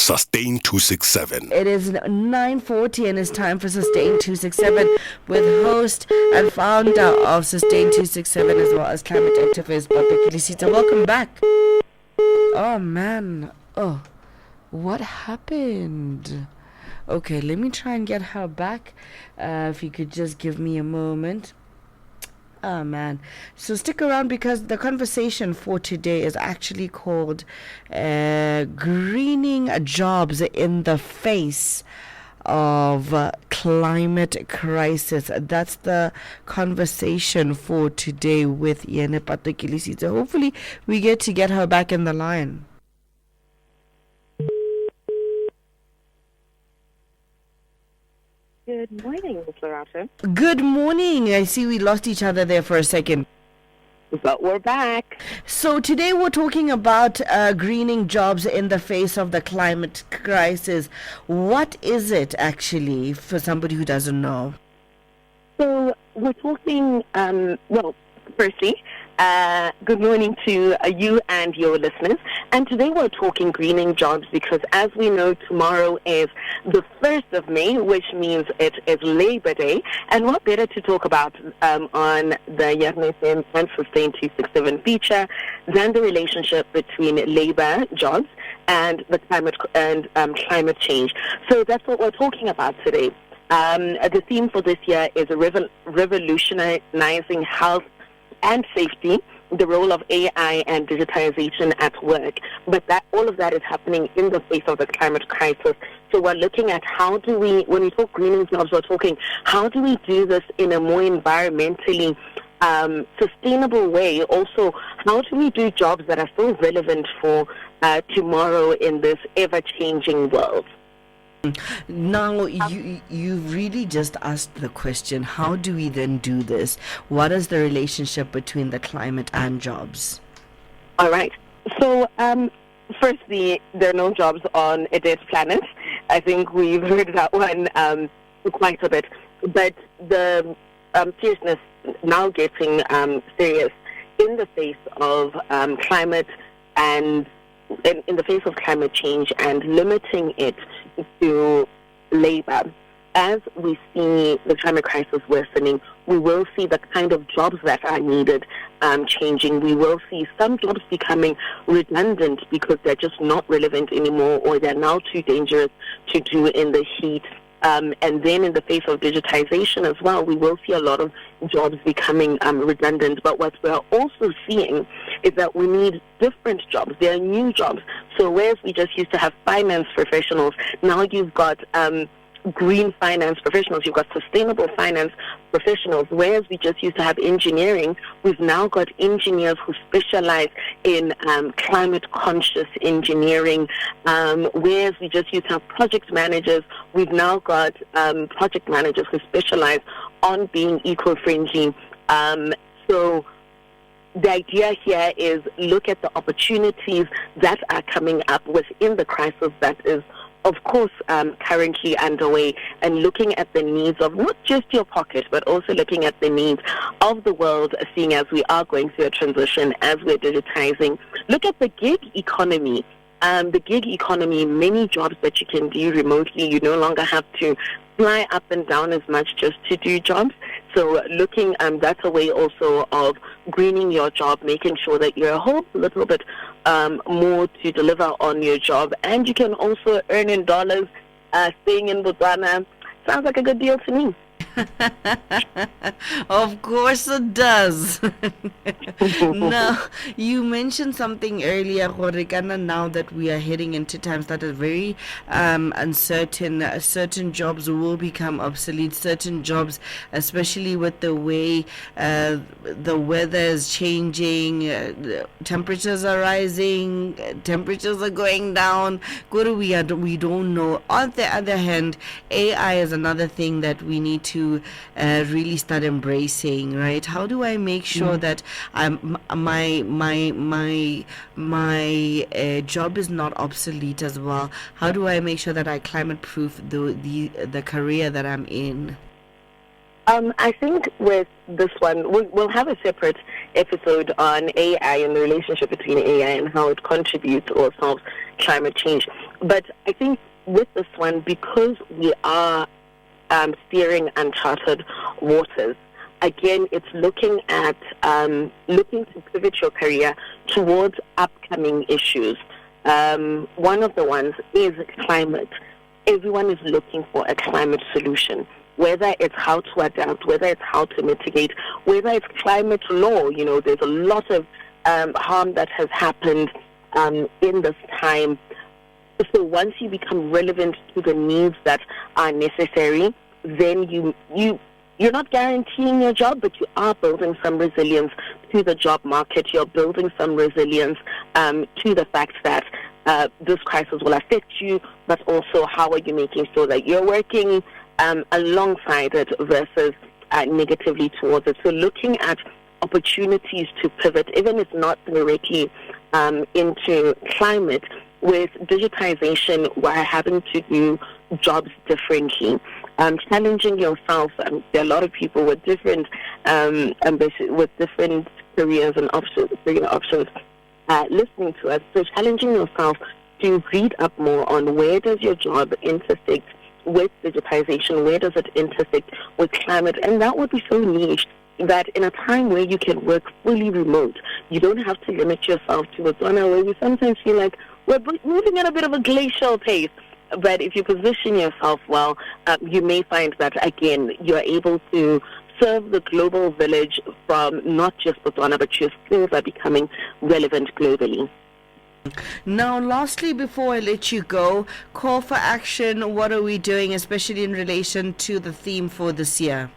Sustain 267. It is 9:40 and it's time for Sustain 267 with host and founder of Sustain 267 as well as climate activist Pato Kelesitse. Welcome back. Oh man. Oh, what happened? Okay, let me try and get her back. If you could just give me a moment. Oh man. So stick around because the conversation for today is actually called greening jobs in the face of climate crisis. That's the conversation for today with Pato Kelesitse. Hopefully we get her back in the line. Good morning, Ms. Loretta. Good morning. I see we lost each other there for a second. But we're back. So today we're talking about greening jobs in the face of the climate crisis. What is it actually for somebody who doesn't know? So we're talking, firstly, good morning to you and your listeners. And today we're talking greening jobs because as we know, tomorrow is the 1st of May, which means it is Labor Day. And what better to talk about on the YFM and Sustain 267 feature than the relationship between labor jobs and the climate change. So that's what we're talking about today. The theme for this year is revolutionizing health and safety, the role of AI and digitization at work. But all of that is happening in the face of the climate crisis. So we're looking at when we talk greening jobs, we're talking how do we do this in a more environmentally sustainable way? Also, how do we do jobs that are still relevant for tomorrow in this ever-changing world? Now, you really just asked the question, how do we then do this? What is the relationship between the climate and jobs? All right. So, firstly, there are no jobs on a dead planet. I think we've heard that one quite a bit. But the seriousness now getting serious in the face of climate and in the face of climate change and limiting it to labor. As we see the climate crisis worsening, we will see the kind of jobs that are needed changing. We will see some jobs becoming redundant because they're just not relevant anymore or they're now too dangerous to do in the heat. And then in the face of digitization as well, we will see a lot of jobs becoming redundant. But what we're also seeing is that we need different jobs. There are new jobs. So whereas we just used to have finance professionals, now you've got green finance professionals, you've got sustainable finance professionals. Whereas we just used to have engineering, we've now got engineers who specialize in climate conscious engineering. Whereas we just used to have project managers, we've now got project managers who specialize on being eco-friendly. So the idea here is look at the opportunities that are coming up within the crisis that is of course, currently underway, and looking at the needs of not just your pocket, but also looking at the needs of the world, seeing as we are going through a transition, as we're digitizing. Look at the gig economy. The gig economy, many jobs that you can do remotely. You no longer have to fly up and down as much just to do jobs. So looking, that's a way also of greening your job, making sure that you're a whole little bit more to deliver on your job. And you can also earn in dollars, staying in Botswana. Sounds like a good deal to me. Of course it does. Now, you mentioned something earlier, Horikana, now that we are heading into times that are very uncertain. Certain jobs will become obsolete. Certain jobs, especially with the way the weather is changing, temperatures are rising, temperatures are going down. We don't know. On the other hand, AI is another thing that we need to really start embracing, right? How do I make sure that my job is not obsolete as well? How do I make sure that I climate proof the career that I'm in? I think with this one, we'll have a separate episode on AI and the relationship between AI and how it contributes or solves climate change. But I think with this one, because we are steering uncharted waters, again, it's looking to pivot your career towards upcoming issues. One of the ones is climate. Everyone is looking for a climate solution, whether it's how to adapt, whether it's how to mitigate, whether it's climate law. There's a lot of harm that has happened in this time. So once you become relevant to the needs that are necessary, then you're not guaranteeing your job, but you are building some resilience to the job market. You're building some resilience to the fact that this crisis will affect you, but also how are you making sure that you're working alongside it versus negatively towards it. So looking at opportunities to pivot, even if not directly into climate, with digitization, we're having to do jobs differently. Challenging yourself. There are a lot of people with different ambitions, with different careers and options, listening to us. So challenging yourself to read up more on where does your job intersect with digitization, where does it intersect with climate, and that would be so niche that in a time where you can work fully remote, you don't have to limit yourself to a zone where we sometimes feel like we're moving at a bit of a glacial pace. But if you position yourself well, you may find that, again, you're able to serve the global village from not just Botswana, but your skills are becoming relevant globally. Now, lastly, before I let you go, call for action. What are we doing, especially in relation to the theme for this year?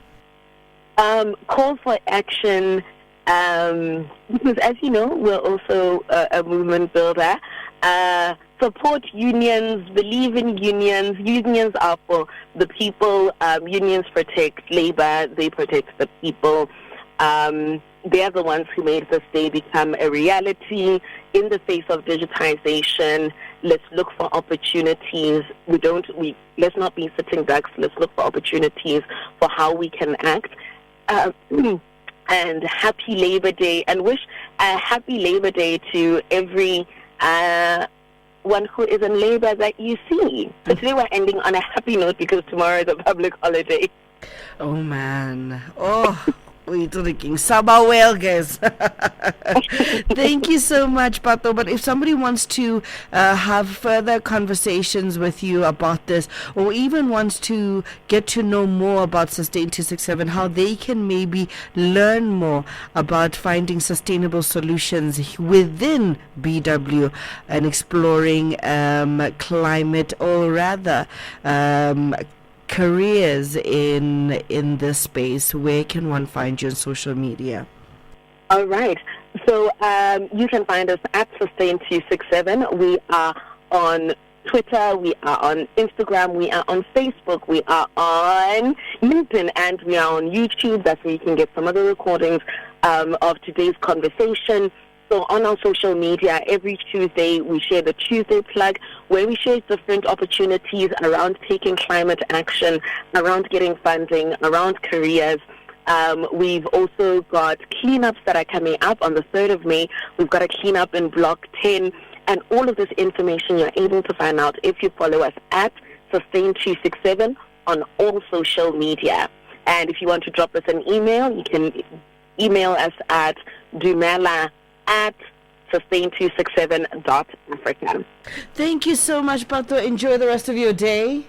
Call for action, because as you know, we're also a movement builder. Support unions, believe in unions. Unions are for the people. Unions protect labor. They protect the people. They're the ones who made this day become a reality. In the face of digitization, let's look for opportunities. Let's not be sitting ducks. Let's look for opportunities for how we can act. And happy Labor Day, and wish a happy Labor Day to every one who is in labor that you see. But today we're ending on a happy note because tomorrow is a public holiday. Oh, man. Oh, we're drinking Saba well, guys. Thank you so much, Pato. But if somebody wants to have further conversations with you about this, or even wants to get to know more about Sustain 267, how they can maybe learn more about finding sustainable solutions within BW and exploring climate, or rather careers in this space, where can one find you on social media? All right. So you can find us at Sustain 267. We are on Twitter, we are on Instagram, we are on Facebook, we are on LinkedIn, and we are on YouTube. That's where you can get some other recordings of today's conversation. So on our social media, every Tuesday, we share the Tuesday plug, where we share different opportunities around taking climate action, around getting funding, around careers. We've also got cleanups that are coming up on the 3rd of May. We've got a cleanup in Block 10. And all of this information you're able to find out if you follow us at Sustain267 on all social media. And if you want to drop us an email, you can email us at dumela@sustain267.africa. Thank you so much, Pato. Enjoy the rest of your day.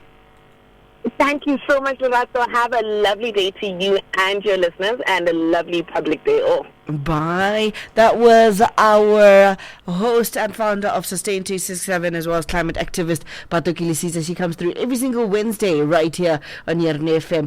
Thank you so much, Lovato. Have a lovely day to you and your listeners, and a lovely public day off. Bye. That was our host and founder of Sustain 267, as well as climate activist Pato Kelesitse. She comes through every single Wednesday right here on Yerne FM.